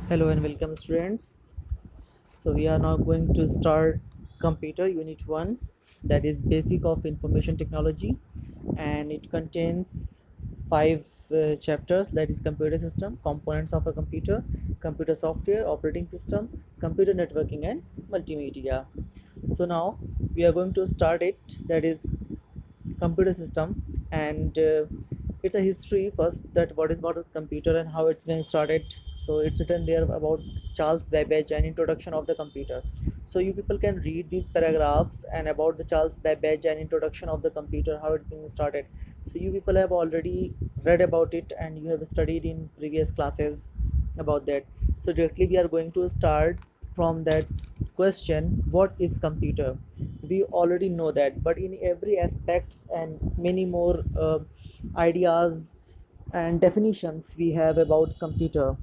Hello and welcome students. So we are now going to start computer unit 1, that is basic of information technology, and it contains five chapters, that is computer system, components of a computer, computer software, operating system, computer networking and multimedia. So now we are going to start it, that is computer system, and it's a history first, that what is computer and how it's getting started. So it's written there about Charles Babbage and introduction of the computer. So you people can read these paragraphs and about the Charles Babbage and introduction of the computer, how it's being started. So you people have already read about it and you have studied in previous classes about that. So directly we are going to start from that question, what is computer? We already know that, but in every aspects and many more ideas and definitions we have about computer.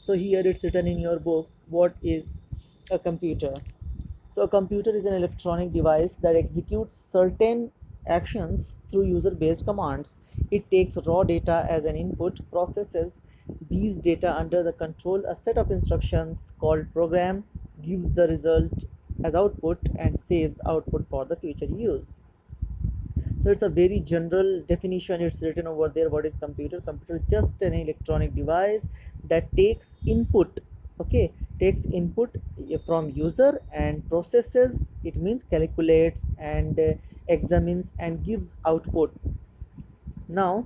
So here it's written in your book, what is a computer? So a computer is an electronic device that executes certain actions through user-based commands. It takes raw data as an input, processes these data under the control a set of instructions called program, gives the result as output and saves output for the future use. So it's a very general definition, it's written over there. What is computer? Computer is just an electronic device that takes input, okay, takes input from user and processes, it means calculates and examines and gives output. Now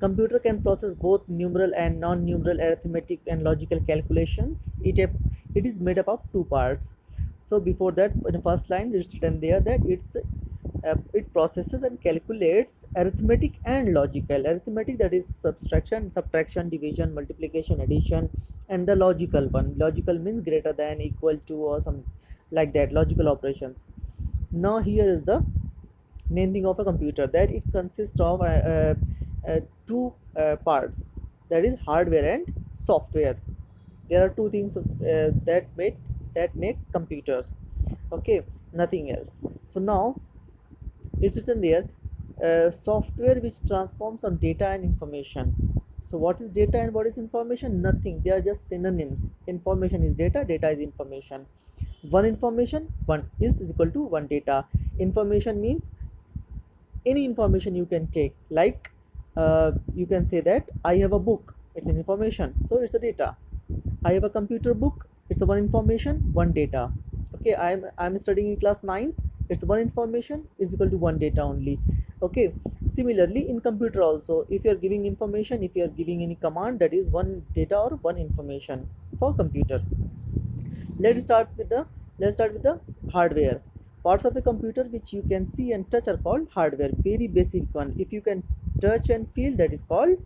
computer can process both numeral and non-numeral arithmetic and logical calculations. It is made up of two parts. So before that, in the first line it's written there that it processes and calculates arithmetic and logical. Arithmetic, that is subtraction, division, multiplication, addition, and the logical one. Logical means greater than, equal to, or some like that, logical operations. Now here is the main thing of a computer, that it consists of two parts, that is hardware and software. There are two things that make computers, okay, nothing else. So now it's written there, software which transforms on data and information. So what is data and what is information? Nothing, they are just synonyms. Information is data, data is information. One information, one is equal to one data. Information means any information you can take, like you can say that I have a book, it's an information, so it's a data. I have a computer book, it's a one information, one data. Okay, I'm studying in class 9th, it's one information is equal to one data only. Okay, similarly in computer also, if you are giving information, if you are giving any command, that is one data or one information for computer. Let's start with the hardware. Parts of a computer which you can see and touch are called hardware. Very basic one. If you can touch and feel, that is called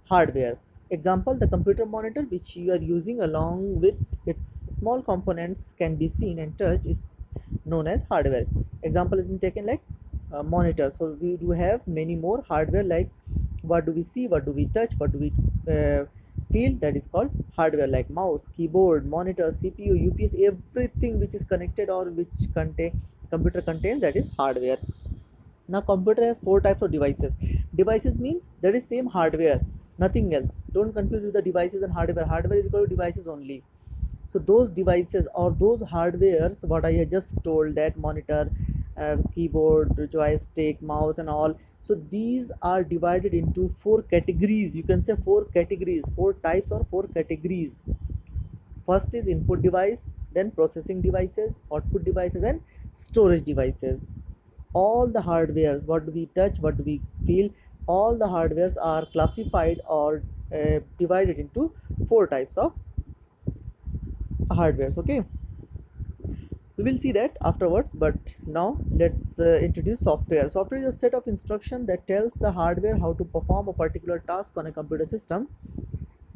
hardware. Example, the computer monitor which you are using along with its small components can be seen and touched is known as hardware. Example has been taken like monitor. So we do have many more hardware, like what do we see, what do we touch, what do we feel, that is called hardware, like mouse, keyboard, monitor, CPU, UPS, everything which is connected or which contain computer contains, that is hardware. Now computer has four types of devices. Devices means that is same hardware, nothing else. Don't confuse with the devices and hardware. Hardware is equal to devices only. So those devices or those hardwares, what I just told, that monitor, keyboard, joystick, mouse and all, so these are divided into four categories. You can say four categories, four types or four categories. First is input device, then processing devices, output devices and storage devices. All the hardwares, what do we touch, what do we feel, all the hardwares are classified or divided into four types of hardwares. Okay, we will see that afterwards, but now let's introduce software. Software is a set of instructions that tells the hardware how to perform a particular task on a computer system.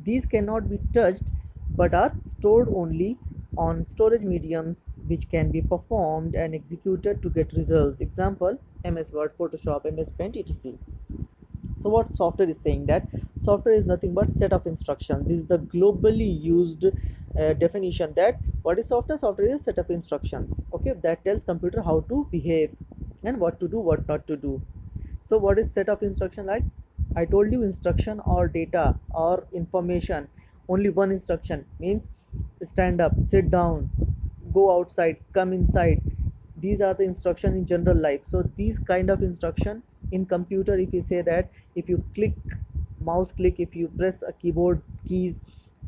These cannot be touched but are stored only on storage mediums which can be performed and executed to get results. Example, MS Word, Photoshop, MS Paint, etc. So what software is saying, that software is nothing but set of instructions. This is the globally used definition, that what is software? Software is a set of instructions, okay, that tells computer how to behave and what to do, what not to do. So what is set of instruction? Like I told you, instruction or data or information only one instruction, means stand up, sit down, go outside, come inside. These are the instruction in general life. So these kind of instruction in computer, if you say that if you click mouse click, if you press a keyboard keys,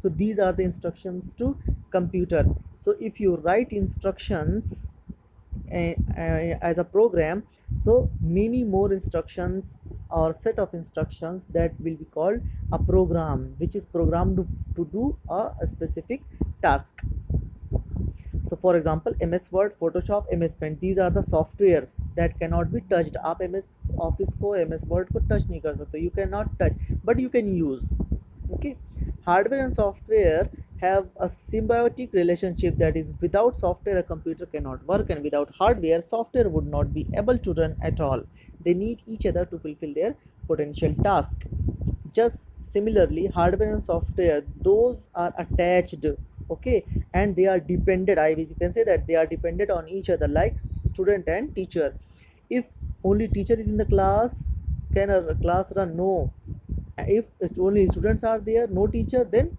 so these are the instructions to computer. So if you write instructions as a program, so many more instructions or set of instructions that will be called a program, which is programmed to do a specific task. So for example, MS Word, Photoshop, MS Paint, these are the softwares that cannot be touched. आप MS Office को, MS Word को touch नहीं कर सकते, you cannot touch, but you can use. Okay, hardware and software have a symbiotic relationship, that is, without software a computer cannot work, and without hardware software would not be able to run at all. They need each other to fulfill their potential task. Just similarly, hardware and software, those are attached, okay, and they are dependent. You can say that they are dependent on each other, like student and teacher. If only teacher is in the class, can a class run? No. If only students are there, no teacher, then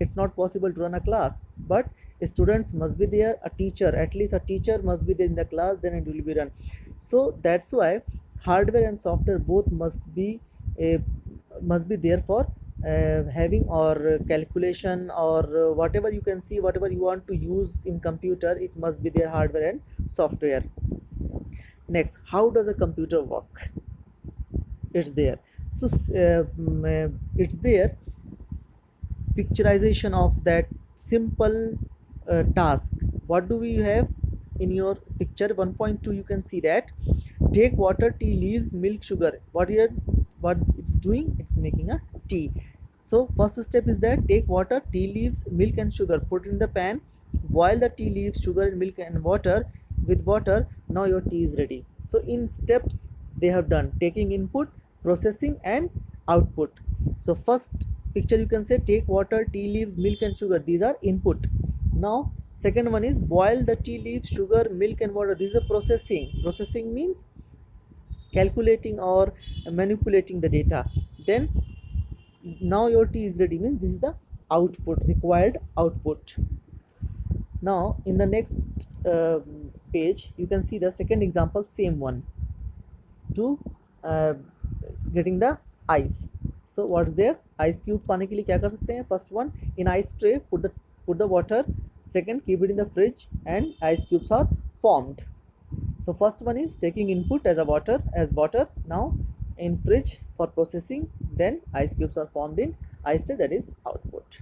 it's not possible to run a class. But students must be there, a teacher, at least a teacher must be there in the class, then it will be run. So that's why hardware and software both must be there for having or calculation or whatever you can see, whatever you want to use in computer, it must be there, hardware and software. Next, how does a computer work? It's there. So it's there picturization of that simple task. What do we have in your picture 1.2? You can see that take water, tea leaves, milk, sugar. What it's doing, it's making a tea. So first step is that take water, tea leaves, milk and sugar, put in the pan, boil the tea leaves, sugar and milk and water. With water, now your tea is ready. So in steps they have done, taking input, processing and output. So first picture you can say take water, tea leaves, milk and sugar, these are input. Now second one is boil the tea leaves, sugar, milk and water, this is a processing. Processing means calculating or manipulating the data. Then now your tea is ready, means this is the output, required output. Now in the next page you can see the second example, same one, to getting the ice. So what's there, ice cube पाने के लिए क्या कर सकते हैं? First one, in ice tray put the water. Second, keep it in the fridge and ice cubes are formed. So first one is taking input as water, now in fridge for processing, then ice cubes are formed in ice tray, that is output.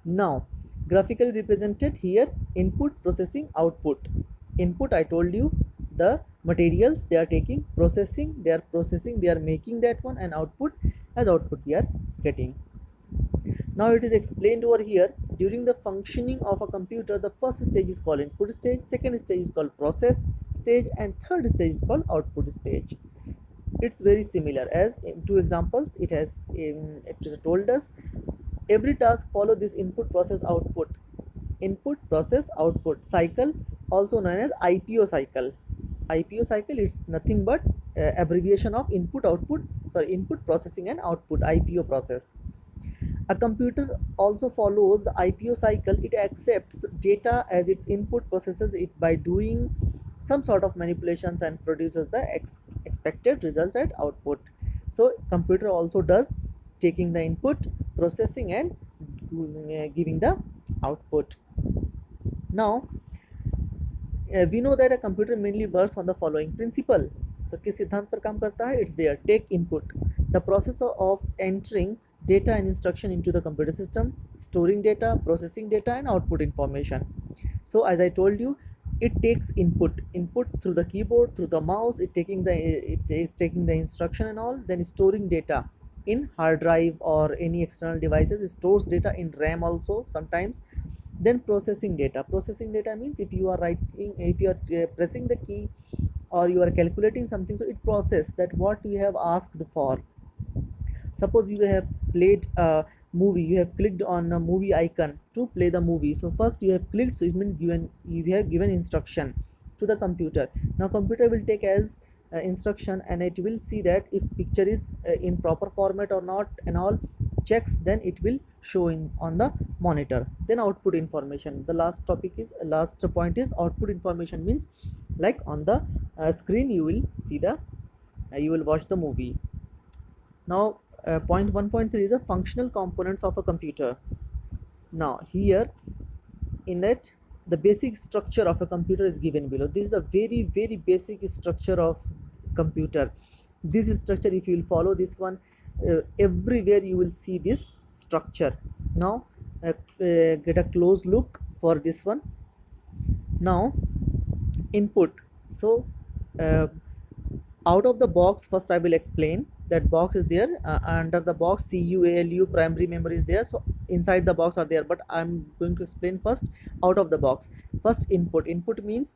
Now graphically represented here, input, processing, output. Input, I told you, the materials they are taking, processing, they are making that one, and output, as output we are getting. Now it is explained over here, during the functioning of a computer, the first stage is called input stage, second stage is called process stage, and third stage is called output stage. It's very similar, as in two examples it has told us. Every task follow this input, process, output cycle, also known as IPO cycle. IPO cycle, it's nothing but abbreviation of input, processing and output, IPO process. A computer also follows the IPO cycle. It accepts data as its input, processes it by doing some sort of manipulations, and produces the expected results at output. So computer also does taking the input, processing and giving the output. Now we know that a computer mainly works on the following principle. So किस सिद्धांत पर काम करता है? It's there, take input, the process of entering data and instruction into the computer system, storing data, processing data and output information. So as I told you, it takes input through the keyboard, through the mouse, it is taking the instruction and all, then storing data in hard drive or any external devices, it stores data in RAM also sometimes. Then processing data means if you are pressing the key or you are calculating something, so it process that what you have asked for. Suppose you have played a movie, you have clicked on a movie icon to play the movie. So first you have clicked, so it means you have given instruction to the computer. Now computer will take as instruction, and it will see that if picture is in proper format or not and all checks, then it will show in on the monitor. Then output information, the last topic is last point is output information, means like on the screen you will see the you will watch the movie. Now point 1.3 is the functional components of a computer. Now here in it, the basic structure of a computer is given below. This is the very basic structure of computer. This structure, if you will follow this one, everywhere you will see this structure. Now get a close look for this one. Now input. So uh, out of the box, first I will explain that box is there. Under the box, CU, ALU, primary memory is there. So inside the box are there, but I'm going to explain first out of the box. First input. Input means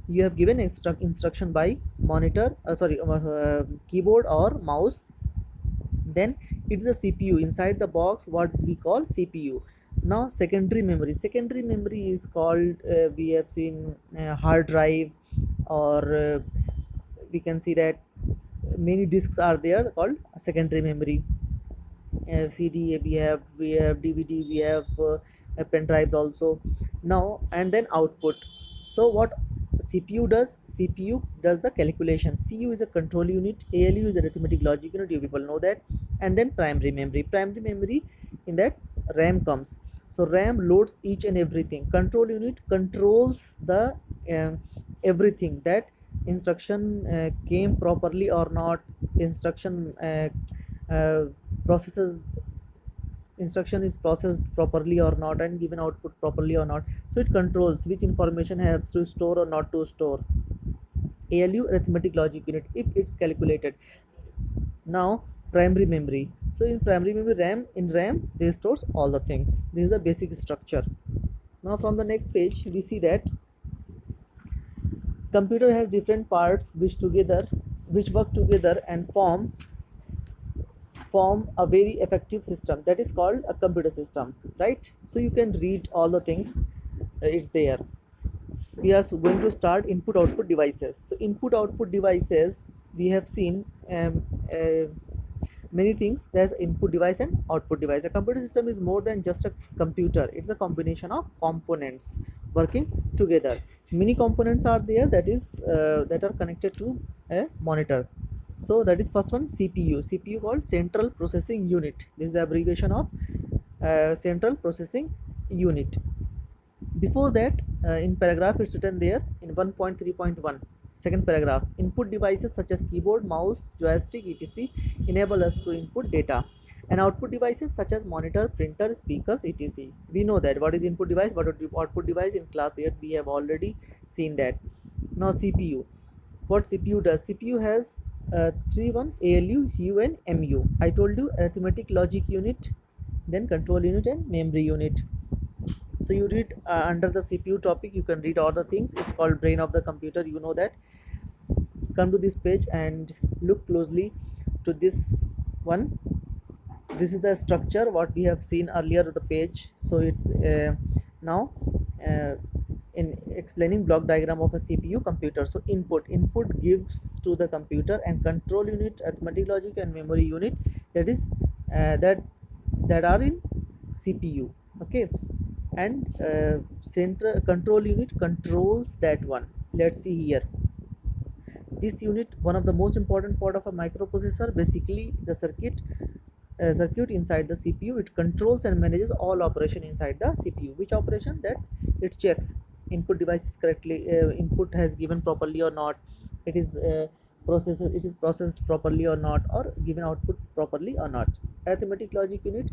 you have given instruction by monitor, keyboard or mouse. Then it is a CPU inside the box, what we call CPU. Now secondary memory. Secondary memory is called we have seen hard drive, or we can see that many disks are there called secondary memory. CD, we have DVD, we have pen drives also. Now and then output. So what CPU does? CPU does the calculation. CU is a control unit, ALU is a arithmetic logic unit, you people know that. And then primary memory. Primary memory, in that RAM comes. So RAM loads each and everything. Control unit controls the everything, that instruction came properly or not, instruction processes instruction is processed properly or not, and given output properly or not. So it controls which information has to store or not to store. ALU, arithmetic logic unit, if it's calculated. Now primary memory. So in primary memory, RAM they stores all the things. This is the basic structure. Now from the next page we see that computer has different parts which work together and form a very effective system, that is called a computer system, right? So you can read all the things, it's there. We are going to start input output devices. So input output devices, we have seen many things. There's input device and output device. A computer system is more than just a computer, it's a combination of components working together. Many components are there, that is that are connected to a monitor. So that is first one, CPU called central processing unit. This is the abbreviation of central processing unit. Before that, in paragraph it's written there in 1.3.1, second paragraph, input devices such as keyboard, mouse, joystick, etc. enable us to input data, and output devices such as monitor, printer, speakers, etc. We know that what is input device, what is output device. In class 8 we have already seen that. Now CPU, what CPU does? CPU has 1 ALU, CU and MU. I told you arithmetic logic unit, then control unit and memory unit. So you read under the CPU topic, you can read all the things. It's called brain of the computer, you know that. Come to this page and look closely to this one. This is the structure what we have seen earlier on the page. So it's now in explaining block diagram of a CPU computer. So input gives to the computer, and control unit, arithmetic logic and memory unit, that is that are in CPU, okay. And central control unit controls that one. Let's see here, this unit, one of the most important part of a microprocessor, basically the circuit inside the CPU. It controls and manages all operation inside the CPU. Which operation? That it checks input device is correctly input has given properly or not, it is processed properly or not, or given output properly or not. Arithmetic logic unit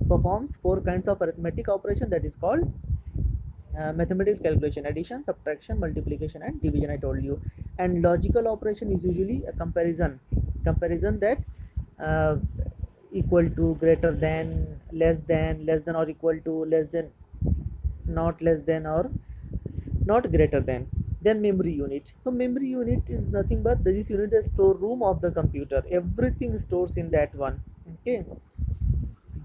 performs 4 kinds of arithmetic operation, that is called mathematical calculation: addition, subtraction, multiplication and division, I told you. And logical operation is usually a comparison that equal to, greater than, less than or equal to, less than, not less than or not greater than. Then memory unit. So memory unit is nothing but this unit is storeroom of the computer, everything stores in that one, okay.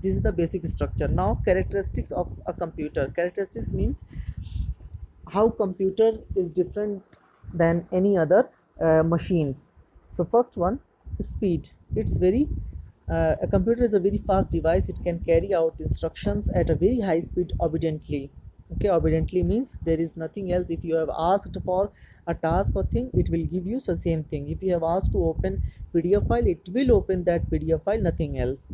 This is the basic structure. Now characteristics of a computer. Characteristics means how computer is different than any other machines. So first one, speed. It's very a computer is a very fast device. It can carry out instructions at a very high speed obediently. Okay, obediently means there is nothing else. If you have asked for a task or thing, it will give you the same thing. If you have asked to open PDF file, it will open that PDF file, nothing else.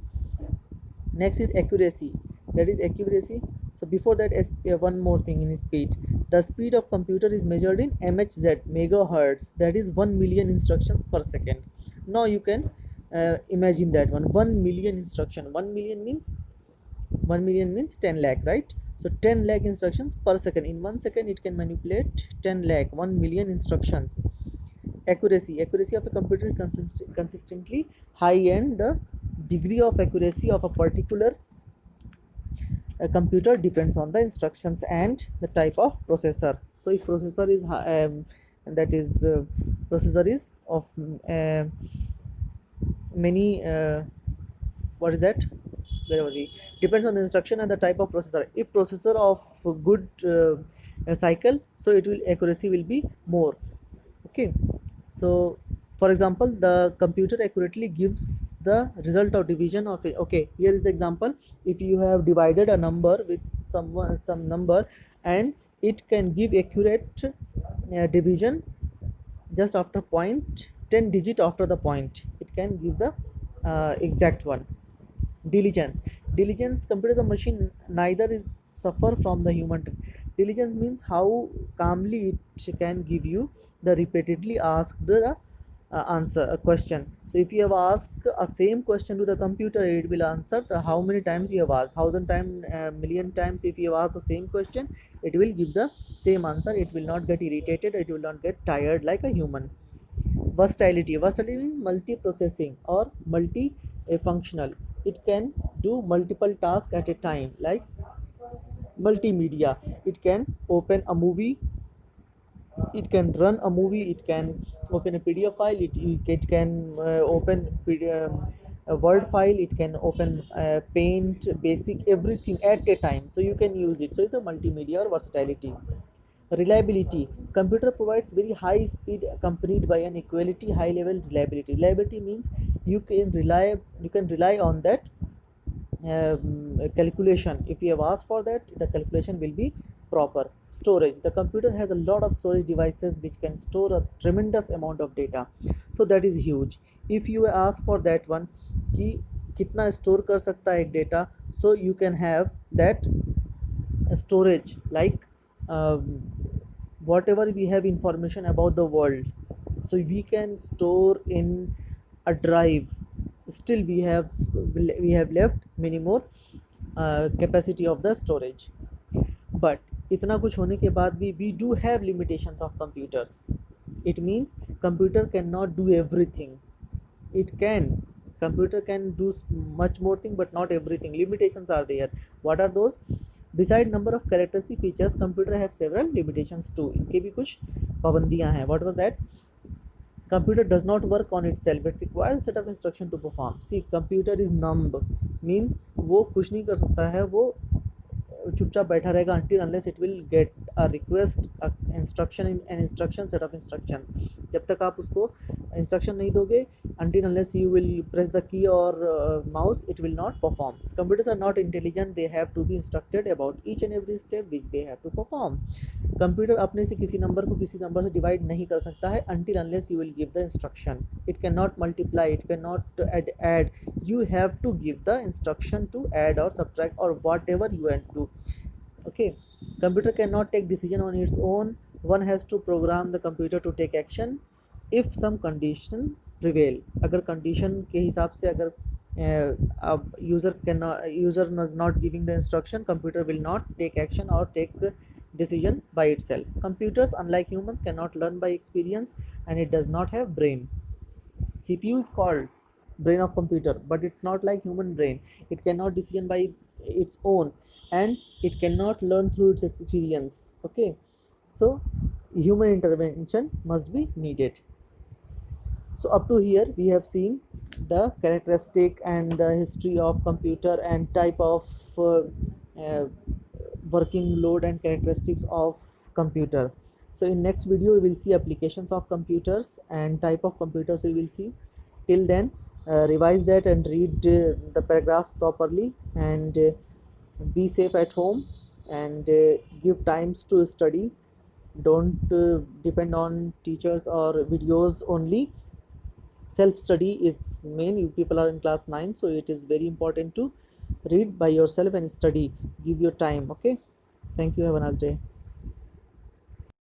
Next is accuracy. That is accuracy. So before that, one more thing in speed. The speed of computer is measured in MHz, megahertz. That is 1 million instructions per second. Now you can imagine that one. 1 million instruction. 1 million means 10 lakh, right? So 10 lakh instructions per second. In 1 second, it can manipulate 10 lakh, 1 million instructions. Accuracy of a computer is consistently high, and the degree of accuracy of a particular computer depends on the instructions and the type of processor. So if processor is that is processor is of many what is that, where were we, depends on the instruction and the type of processor. If processor of good cycle, so it will accuracy will be more. Okay, so for example, the computer accurately gives the result of division of it. Okay, here is the example. If you have divided a number with some number, and it can give accurate division just after point, 10 digit after the point, it can give the exact one. Diligence, computer the machine neither is suffer from the human. Diligence means how calmly it can give you the repeatedly asked the answer a question. So if you have asked a same question to the computer, it will answer the how many times you have asked, 1,000 times, million times. If you have asked the same question, it will give the same answer. It will not get irritated, it will not get tired like a human. Versatility means multi-processing or multi-functional. It can do multiple tasks at a time, like multimedia. It can open a movie, it can run a movie, it can open a PDF file, it can open a Word file, it can open Paint, Basic, everything at a time. So you can use it. So it's a multimedia or versatility. Reliability, computer provides very high speed accompanied by an equality high level reliability. Reliability means you can rely on that calculation. If you have asked for that, the calculation will be proper. Storage, the computer has a lot of storage devices which can store a tremendous amount of data, so that is huge. If you ask for that one कि कितना store कर सकता है एक data, so you can have that storage, like whatever we have information about the world, so we can store in a drive. Still we have left many more capacity of the storage. But इतना कुछ होने के बाद भी we do have limitations of computers. It means computer cannot do everything. It can, computer can do much more thing, but not everything. Limitations are there. What are those? Beside number of characteristic features, computer have several limitations too. इनके भी कुछ पाबंदियां हैं. What was that? Computer does not work on itself. It requires a set of instruction to perform. See, computer is numb, means वो कुछ नहीं कर सकता है, वो चुपचाप बैठा रहेगा until unless it will get a request, a instruction in an instruction set of instructions. जब तक आप उसको instruction नहीं दोगे, until unless you will press the key or mouse, it will not perform. Computers are not intelligent. They have to be instructed about each and every step which they have to perform. Computer अपने से किसी number को किसी number से divide नहीं कर सकता है until unless you will give the instruction. It cannot multiply, it cannot add. You have to give the instruction to add or subtract or whatever you want to do. Okay, computer cannot take decision on its own. One has to program the computer to take action if some condition prevail. अगर condition के हिसाब से अगर user is not giving the instruction, computer will not take action or take decision by itself. Computers, unlike humans, cannot learn by experience, and it does not have brain. CPU is called brain of computer, but it's not like human brain. It cannot decision by its own, and it cannot learn through its experience. Okay, so human intervention must be needed. So up to here we have seen the characteristic and the history of computer and type of working load and characteristics of computer. So in next video we will see applications of computers and type of computers we will see. Till then, revise that and read the paragraphs properly, and be safe at home, and give times to study. Don't depend on teachers or videos only. Self study is main. You people are in class 9, so it is very important to read by yourself and study. Give your time. Okay, thank you, have a nice day.